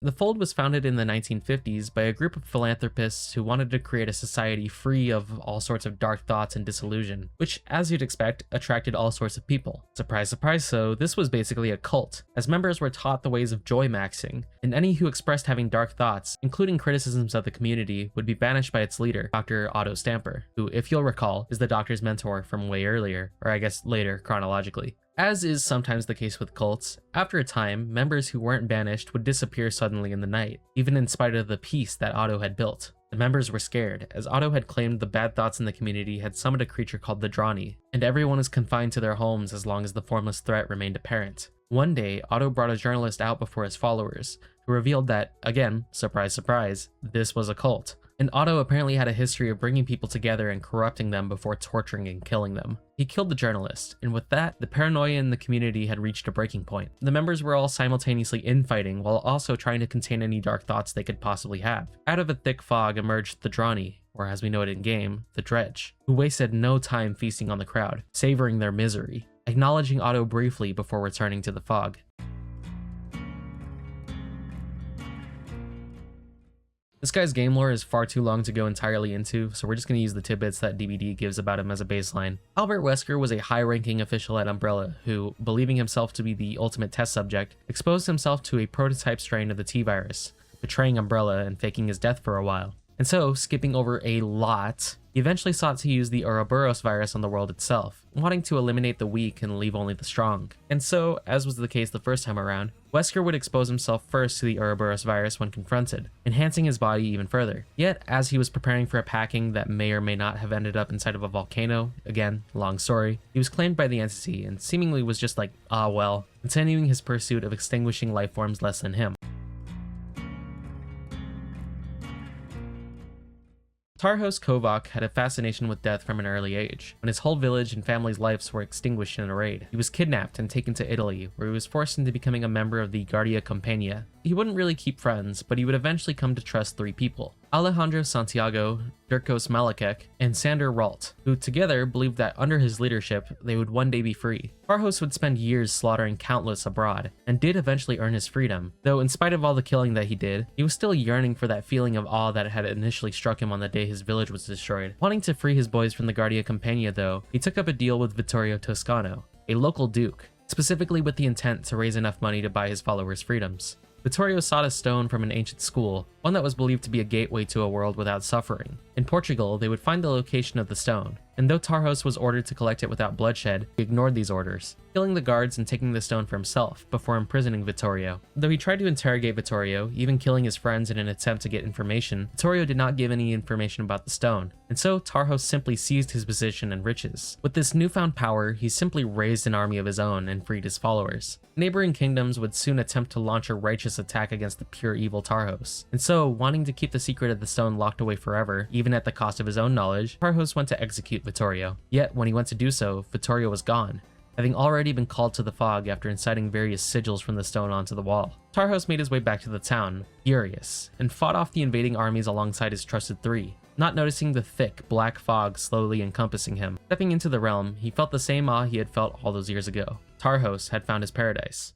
The Fold was founded in the 1950s by a group of philanthropists who wanted to create a society free of all sorts of dark thoughts and disillusion, which, as you'd expect, attracted all sorts of people. Surprise, surprise, so this was basically a cult, as members were taught the ways of joy maxing, and any who expressed having dark thoughts, including criticisms of the community, would be banished by its leader, Dr. Otto Stamper, who, if you'll recall, is the Doctor's mentor from way earlier, or I guess later chronologically. As is sometimes the case with cults, after a time, members who weren't banished would disappear suddenly in the night, even in spite of the peace that Otto had built. The members were scared, as Otto had claimed the bad thoughts in the community had summoned a creature called the Drani, and everyone was confined to their homes as long as the formless threat remained apparent. One day, Otto brought a journalist out before his followers, who revealed that, again, surprise surprise, this was a cult. And Otto apparently had a history of bringing people together and corrupting them before torturing and killing them. He killed the journalist, and with that, the paranoia in the community had reached a breaking point. The members were all simultaneously infighting while also trying to contain any dark thoughts they could possibly have. Out of a thick fog emerged the Drani, or as we know it in game, the Dredge, who wasted no time feasting on the crowd, savoring their misery, acknowledging Otto briefly before returning to the fog. This guy's game lore is far too long to go entirely into, so we're just going to use the tidbits that DBD gives about him as a baseline. Albert Wesker was a high-ranking official at Umbrella who, believing himself to be the ultimate test subject, exposed himself to a prototype strain of the T-virus, betraying Umbrella and faking his death for a while. And so, skipping over a lot, he eventually sought to use the Ouroboros virus on the world itself, wanting to eliminate the weak and leave only the strong. And so, as was the case the first time around, Wesker would expose himself first to the Ouroboros virus when confronted, enhancing his body even further. Yet, as he was preparing for a packing that may or may not have ended up inside of a volcano, again, long story, he was claimed by the entity and seemingly was just like, ah well, continuing his pursuit of extinguishing life forms less than him. Tarhos Kovac had a fascination with death from an early age. When his whole village and family's lives were extinguished in a raid, he was kidnapped and taken to Italy, where he was forced into becoming a member of the Guardia Campania. He wouldn't really keep friends, but he would eventually come to trust 3 people: Alejandro Santiago, Dirkos Malekek, and Sander Ralt, who together believed that under his leadership, they would one day be free. Tarhos would spend years slaughtering countless abroad, and did eventually earn his freedom, though in spite of all the killing that he did, he was still yearning for that feeling of awe that had initially struck him on the day his village was destroyed. Wanting to free his boys from the Guardia Campania though, he took up a deal with Vittorio Toscano, a local duke, specifically with the intent to raise enough money to buy his followers freedoms. Vittorio sought a stone from an ancient school, one that was believed to be a gateway to a world without suffering. In Portugal, they would find the location of the stone, and though Tarhos was ordered to collect it without bloodshed, he ignored these orders, killing the guards and taking the stone for himself before imprisoning Vittorio. Though he tried to interrogate Vittorio, even killing his friends in an attempt to get information, Vittorio did not give any information about the stone, and so Tarhos simply seized his position and riches. With this newfound power, he simply raised an army of his own and freed his followers. Neighboring kingdoms would soon attempt to launch a righteous attack against the pure evil Tarhos, and so, wanting to keep the secret of the stone locked away forever, even at the cost of his own knowledge, Tarhos went to execute Vittorio. Yet, when he went to do so, Vittorio was gone, having already been called to the fog after inciting various sigils from the stone onto the wall. Tarhos made his way back to the town, furious, and fought off the invading armies alongside his trusted 3, not noticing the thick, black fog slowly encompassing him. Stepping into the realm, he felt the same awe he had felt all those years ago. Tarhos had found his paradise.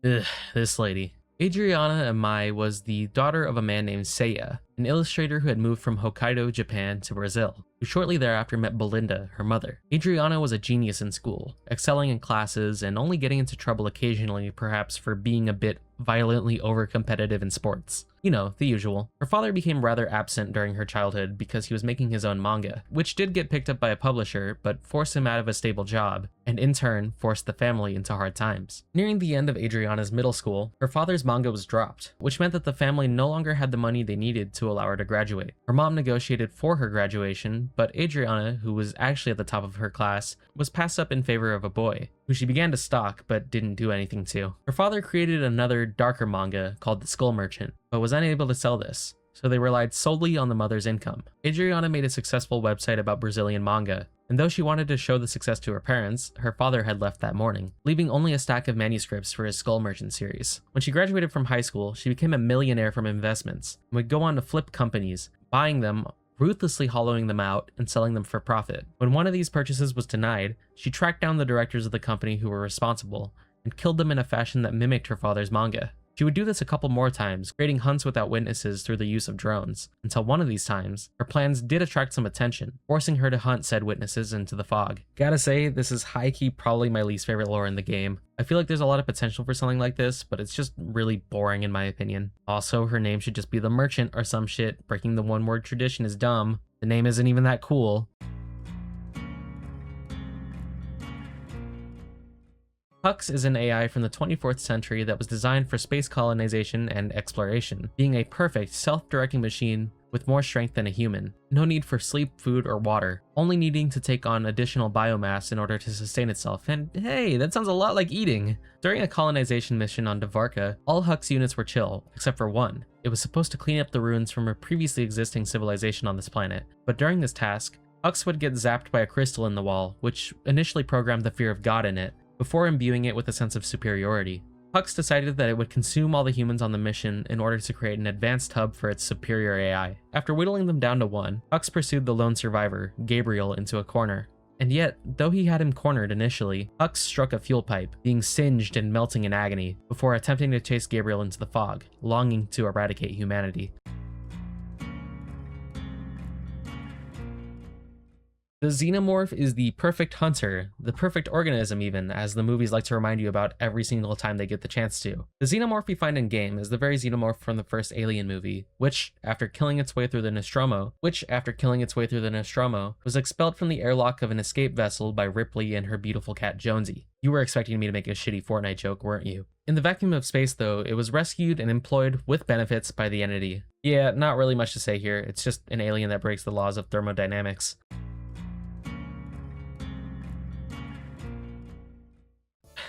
Ugh, this lady. Adriana Amai was the daughter of a man named Seiya, an illustrator who had moved from Hokkaido, Japan to Brazil, who shortly thereafter met Belinda, her mother. Adriana was a genius in school, excelling in classes and only getting into trouble occasionally, perhaps for being a bit violently over-competitive in sports. You know, the usual. Her father became rather absent during her childhood because he was making his own manga, which did get picked up by a publisher, but forced him out of a stable job, and in turn, forced the family into hard times. Nearing the end of Adriana's middle school, her father's manga was dropped, which meant that the family no longer had the money they needed to allow her to graduate. Her mom negotiated for her graduation, but Adriana, who was actually at the top of her class, was passed up in favor of a boy, who she began to stalk but didn't do anything to. Her father created another darker manga called The Skull Merchant, but was unable to sell this, so they relied solely on the mother's income. Adriana made a successful website about Brazilian manga, and though she wanted to show the success to her parents, her father had left that morning, leaving only a stack of manuscripts for his Skull Merchant series. When she graduated from high school, she became a millionaire from investments, and would go on to flip companies, buying them, ruthlessly hollowing them out, and selling them for profit. When one of these purchases was denied, she tracked down the directors of the company who were responsible, and killed them in a fashion that mimicked her father's manga. She would do this a couple more times, creating hunts without witnesses through the use of drones, until one of these times, her plans did attract some attention, forcing her to hunt said witnesses into the fog. Gotta say, this is high-key probably my least favorite lore in the game. I feel like there's a lot of potential for something like this, but it's just really boring in my opinion. Also, her name should just be the Merchant or some shit. Breaking the one-word tradition is dumb. The name isn't even that cool. Hux is an AI from the 24th century that was designed for space colonization and exploration, being a perfect self-directing machine with more strength than a human. No need for sleep, food, or water, only needing to take on additional biomass in order to sustain itself, and hey, that sounds a lot like eating. During a colonization mission on Dvarka, all Hux units were chill, except for one. It was supposed to clean up the ruins from a previously existing civilization on this planet, but during this task, Hux would get zapped by a crystal in the wall, which initially programmed the fear of God in it, before imbuing it with a sense of superiority. Hux decided that it would consume all the humans on the mission in order to create an advanced hub for its superior AI. After whittling them down to one, Hux pursued the lone survivor, Gabriel, into a corner. And yet, though he had him cornered initially, Hux struck a fuel pipe, being singed and melting in agony, before attempting to chase Gabriel into the fog, longing to eradicate humanity. The Xenomorph is the perfect hunter, the perfect organism even, as the movies like to remind you about every single time they get the chance to. The Xenomorph we find in game is the very Xenomorph from the first Alien movie, which, after killing its way through the Nostromo, was expelled from the airlock of an escape vessel by Ripley and her beautiful cat Jonesy. You were expecting me to make a shitty Fortnite joke, weren't you? In the vacuum of space though, it was rescued and employed with benefits by the Entity. Yeah, not really much to say here, it's just an alien that breaks the laws of thermodynamics.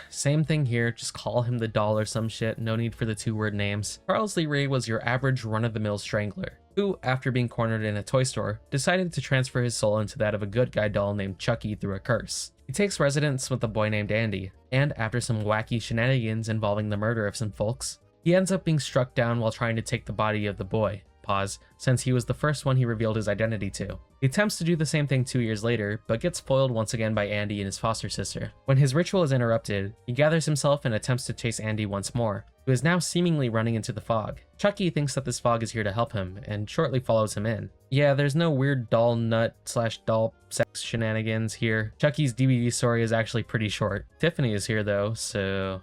Same thing here, just call him the doll or some shit, no need for the two-word names. Charles Lee Ray was your average run-of-the-mill strangler, who, after being cornered in a toy store, decided to transfer his soul into that of a good guy doll named Chucky through a curse. He takes residence with a boy named Andy, and after some wacky shenanigans involving the murder of some folks, he ends up being struck down while trying to take the body of the boy. Pause, since he was the first one he revealed his identity to. He attempts to do the same thing 2 years later, but gets foiled once again by Andy and his foster sister. When his ritual is interrupted, he gathers himself and attempts to chase Andy once more, who is now seemingly running into the fog. Chucky thinks that this fog is here to help him, and shortly follows him in. Yeah, there's no weird doll nut/doll sex shenanigans here. Chucky's DVD story is actually pretty short. Tiffany is here though, so...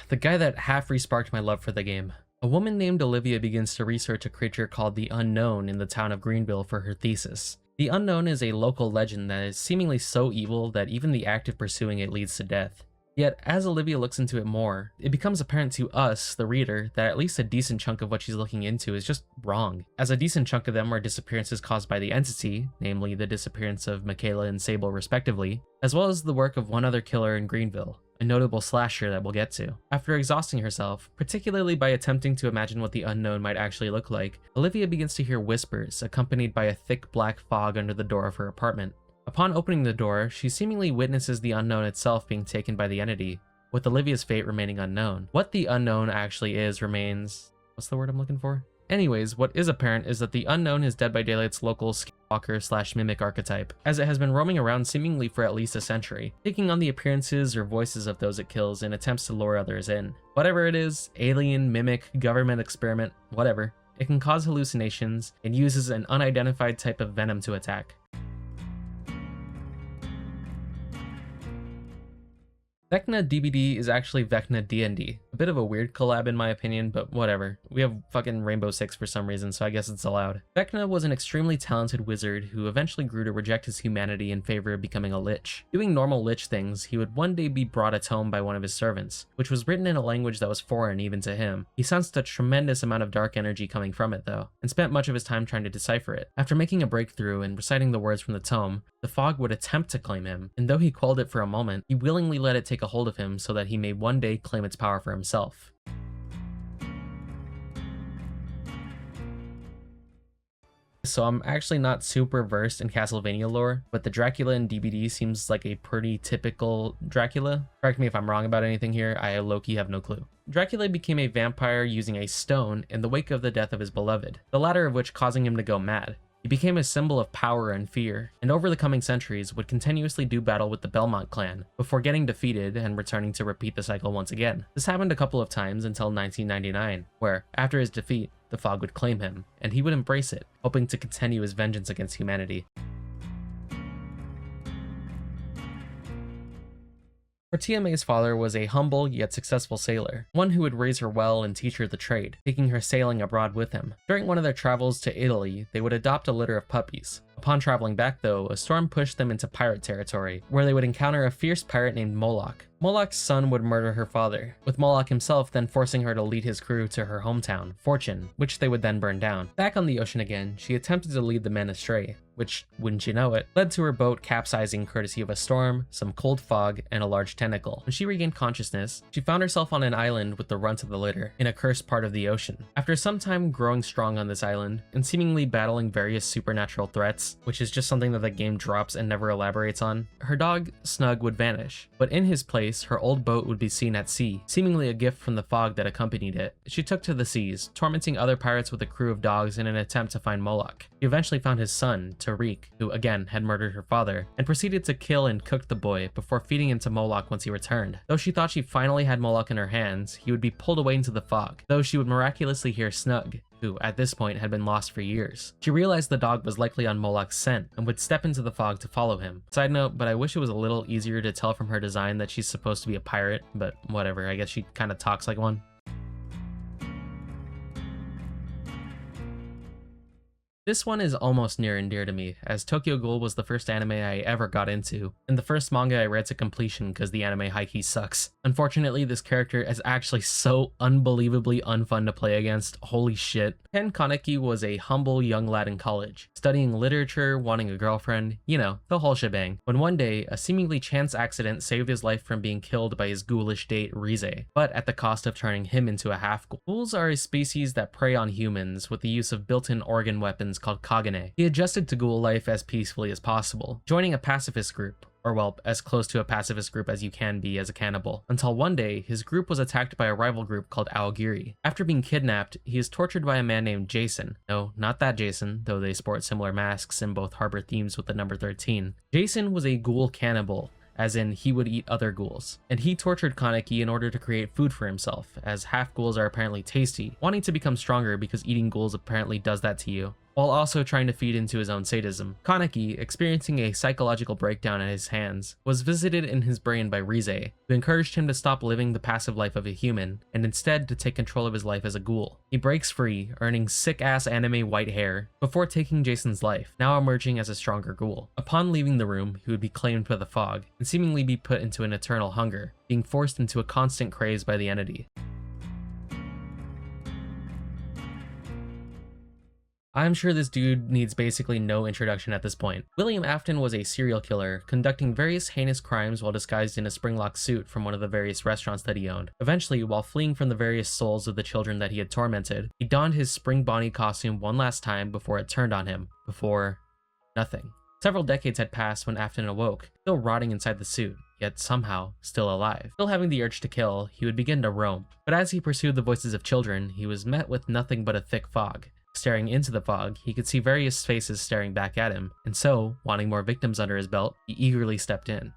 the guy that half re-sparked my love for the game. A woman named Olivia begins to research a creature called the Unknown in the town of Greenville for her thesis. The Unknown is a local legend that is seemingly so evil that even the act of pursuing it leads to death. Yet, as Olivia looks into it more, it becomes apparent to us, the reader, that at least a decent chunk of what she's looking into is just wrong, as a decent chunk of them are disappearances caused by the entity, namely the disappearance of Michaela and Sable respectively, as well as the work of one other killer in Greenville, a notable slasher that we'll get to. After exhausting herself, particularly by attempting to imagine what the Unknown might actually look like, Olivia begins to hear whispers, accompanied by a thick black fog under the door of her apartment. Upon opening the door, she seemingly witnesses the Unknown itself being taken by the entity, with Olivia's fate remaining unknown. What the Unknown actually is remains... what's the word I'm looking for? Anyways, what is apparent is that the unknown is Dead by Daylight's local skinwalker/mimic archetype, as it has been roaming around seemingly for at least a century, taking on the appearances or voices of those it kills in attempts to lure others in. Whatever it is, alien, mimic, government experiment, whatever, it can cause hallucinations and uses an unidentified type of venom to attack. Vecna DBD is actually Vecna D&D. A bit of a weird collab in my opinion, but whatever. We have fucking Rainbow Six for some reason, so I guess it's allowed. Vecna was an extremely talented wizard who eventually grew to reject his humanity in favor of becoming a Lich. Doing normal Lich things, he would one day be brought a tome by one of his servants, which was written in a language that was foreign even to him. He sensed a tremendous amount of dark energy coming from it though, and spent much of his time trying to decipher it. After making a breakthrough and reciting the words from the tome, the fog would attempt to claim him, and though he quelled it for a moment, he willingly let it take a hold of him so that he may one day claim its power for himself. So I'm actually not super versed in Castlevania lore, but the Dracula in DBD seems like a pretty typical Dracula. Correct me if I'm wrong about anything here, I low-key have no clue. Dracula became a vampire using a stone in the wake of the death of his beloved, the latter of which causing him to go mad. He became a symbol of power and fear, and over the coming centuries would continuously do battle with the Belmont clan, before getting defeated and returning to repeat the cycle once again. This happened a couple of times until 1999, where, after his defeat, the fog would claim him, and he would embrace it, hoping to continue his vengeance against humanity. Portiame's father was a humble yet successful sailor, one who would raise her well and teach her the trade, taking her sailing abroad with him. During one of their travels to Italy, they would adopt a litter of puppies. Upon traveling back though, a storm pushed them into pirate territory, where they would encounter a fierce pirate named Moloch. Moloch's son would murder her father, with Moloch himself then forcing her to lead his crew to her hometown, Fortune, which they would then burn down. Back on the ocean again, she attempted to lead the men astray, which, wouldn't you know it, led to her boat capsizing courtesy of a storm, some cold fog, and a large tentacle. When she regained consciousness, she found herself on an island with the runt of the litter, in a cursed part of the ocean. After some time growing strong on this island, and seemingly battling various supernatural threats, which is just something that the game drops and never elaborates on, her dog, Snug, would vanish, but in his place, her old boat would be seen at sea, seemingly a gift from the fog that accompanied it. She took to the seas, tormenting other pirates with a crew of dogs in an attempt to find Moloch. He eventually found his son, Tariq, who again had murdered her father, and proceeded to kill and cook the boy before feeding him to Moloch once he returned. Though she thought she finally had Moloch in her hands, he would be pulled away into the fog, though she would miraculously hear Snug, who at this point had been lost for years. She realized the dog was likely on Moloch's scent and would step into the fog to follow him. Side note, but I wish it was a little easier to tell from her design that she's supposed to be a pirate, but whatever, I guess she kind of talks like one. This one is almost near and dear to me, as Tokyo Ghoul was the first anime I ever got into, and the first manga I read to completion because the anime high-key sucks. Unfortunately, this character is actually so unbelievably unfun to play against, holy shit. Ken Kaneki was a humble young lad in college, studying literature, wanting a girlfriend, you know, the whole shebang, when one day, a seemingly chance accident saved his life from being killed by his ghoulish date, Rize, but at the cost of turning him into a half-ghoul. Ghouls are a species that prey on humans with the use of built-in organ weapons called Kagane. He adjusted to ghoul life as peacefully as possible, joining a pacifist group, or well, as close to a pacifist group as you can be as a cannibal, until one day, his group was attacked by a rival group called Aogiri. After being kidnapped, he is tortured by a man named Jason. No, not that Jason, though they sport similar masks and both harbor themes with the number 13. Jason was a ghoul cannibal, as in he would eat other ghouls, and he tortured Kaneki in order to create food for himself, as half ghouls are apparently tasty, wanting to become stronger because eating ghouls apparently does that to you, while also trying to feed into his own sadism. Kaneki, experiencing a psychological breakdown at his hands, was visited in his brain by Rize, who encouraged him to stop living the passive life of a human, and instead to take control of his life as a ghoul. He breaks free, earning sick-ass anime white hair, before taking Jason's life, now emerging as a stronger ghoul. Upon leaving the room, he would be claimed by the fog, and seemingly be put into an eternal hunger, being forced into a constant craze by the entity. I'm sure this dude needs basically no introduction at this point. William Afton was a serial killer, conducting various heinous crimes while disguised in a springlock suit from one of the various restaurants that he owned. Eventually, while fleeing from the various souls of the children that he had tormented, he donned his spring Bonnie costume one last time before it turned on him. Before nothing. Several decades had passed when Afton awoke, still rotting inside the suit. yet somehow still alive. Still having the urge to kill, he would begin to roam. But as he pursued the voices of children, he was met with nothing but a thick fog. Staring into the fog, he could see various faces staring back at him, and so, wanting more victims under his belt, he eagerly stepped in.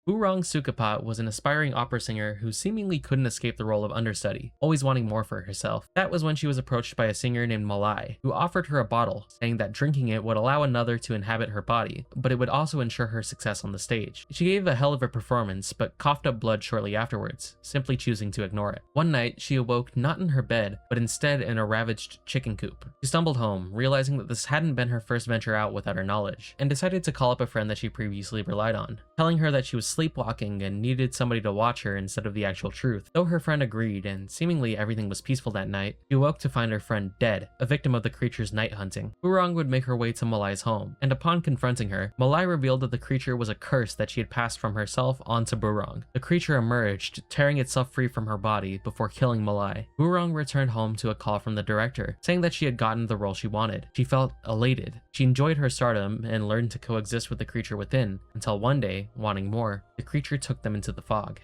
Wurong Sukapat was an aspiring opera singer who seemingly couldn't escape the role of understudy, always wanting more for herself. That was when she was approached by a singer named Malai, who offered her a bottle, saying that drinking it would allow another to inhabit her body, but it would also ensure her success on the stage. She gave a hell of a performance, but coughed up blood shortly afterwards, simply choosing to ignore it. One night, she awoke not in her bed, but instead in a ravaged chicken coop. She stumbled home, realizing that this hadn't been her first venture out without her knowledge, and decided to call up a friend that she previously relied on, telling her that she was sleepwalking and needed somebody to watch her instead of the actual truth. Though her friend agreed and seemingly everything was peaceful that night, she awoke to find her friend dead, a victim of the creature's night hunting. Wurong would make her way to Malai's home, and upon confronting her, Malai revealed that the creature was a curse that she had passed from herself onto Wurong. The creature emerged, tearing itself free from her body before killing Malai. Wurong returned home to a call from the director, saying that she had gotten the role she wanted. She felt elated. She enjoyed her stardom and learned to coexist with the creature within, until one day, wanting more, the creature took them into the fog.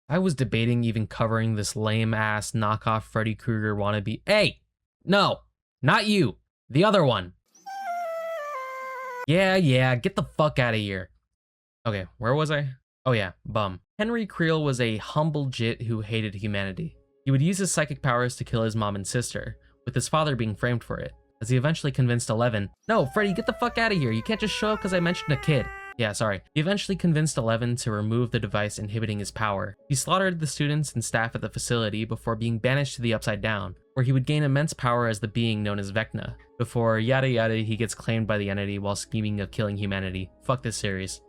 I was debating even covering this lame-ass knockoff Freddy Krueger wannabe. Hey! No! Not you! The other one! Yeah, get the fuck out of here. Okay, where was I? Oh yeah, bum. Henry Creel was a humble jit who hated humanity. He would use his psychic powers to kill his mom and sister, with his father being framed for it, as he eventually convinced Eleven, no, Freddy, get the fuck out of here, you can't just show up because I mentioned a kid. Yeah, sorry. He eventually convinced Eleven to remove the device inhibiting his power. He slaughtered the students and staff at the facility before being banished to the Upside Down, where he would gain immense power as the being known as Vecna, before yada yada he gets claimed by the entity while scheming of killing humanity. Fuck this series.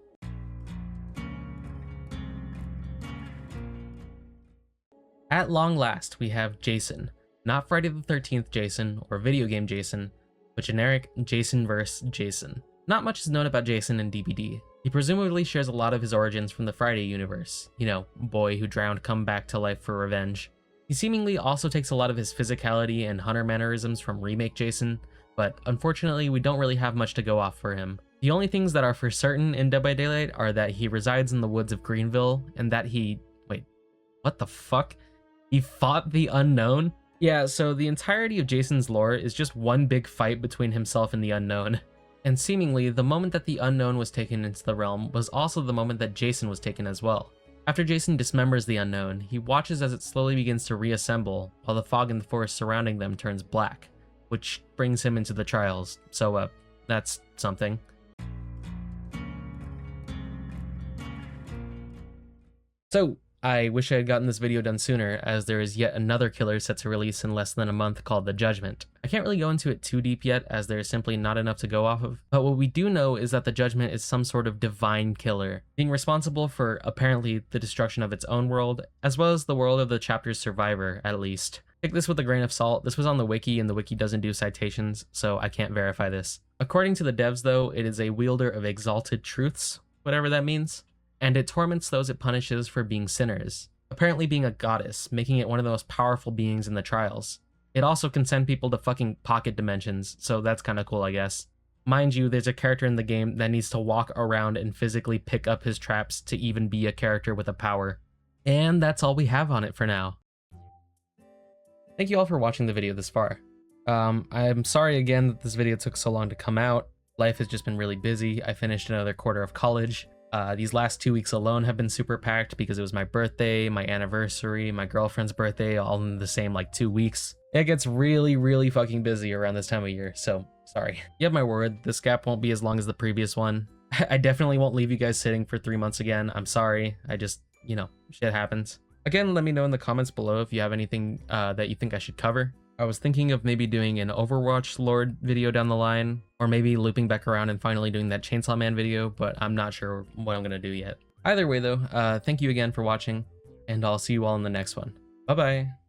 At long last, we have Jason. Not Friday the 13th Jason or video game Jason, but generic Jason vs. Jason. Not much is known about Jason in DBD. He presumably shares a lot of his origins from the Friday universe. You know, boy who drowned come back to life for revenge. He seemingly also takes a lot of his physicality and hunter mannerisms from remake Jason, but unfortunately we don't really have much to go off for him. The only things that are for certain in Dead by Daylight are that he resides in the woods of Greenville, and that he... wait, what the fuck? He fought the Unknown? Yeah, so the entirety of Jason's lore is just one big fight between himself and the Unknown. And seemingly, the moment that the Unknown was taken into the realm was also the moment that Jason was taken as well. After Jason dismembers the Unknown, he watches as it slowly begins to reassemble, while the fog in the forest surrounding them turns black, which brings him into the trials, so that's something. So, I wish I had gotten this video done sooner, as there is yet another killer set to release in less than a month called the Judgement. I can't really go into it too deep yet, as there is simply not enough to go off of, but what we do know is that the Judgement is some sort of divine killer, being responsible for apparently the destruction of its own world, as well as the world of the chapter's survivor, at least. Take this with a grain of salt. This was on the wiki, and the wiki doesn't do citations, so I can't verify this. According to the devs though, it is a wielder of exalted truths, whatever that means. And it torments those it punishes for being sinners, apparently being a goddess, making it one of the most powerful beings in the trials. It also can send people to fucking pocket dimensions, so that's kinda cool, I guess. Mind you, there's a character in the game that needs to walk around and physically pick up his traps to even be a character with a power. And that's all we have on it for now. Thank you all for watching the video this far. I'm sorry again that this video took so long to come out. Life has just been really busy. I finished another quarter of college. These last 2 weeks alone have been super packed because it was my birthday, my anniversary, my girlfriend's birthday, all in the same like 2 weeks. It gets really fucking busy around this time of year, so sorry. You have my word, this gap won't be as long as the previous one. I definitely won't leave you guys sitting for 3 months again. I'm sorry. I just, you know, shit happens. Again, let me know in the comments below if you have anything that you think I should cover. I was thinking of maybe doing an Overwatch Lord video down the line, or maybe looping back around and finally doing that Chainsaw Man video, but I'm not sure what I'm gonna do yet. Either way though, thank you again for watching, and I'll see you all in the next one. Bye bye!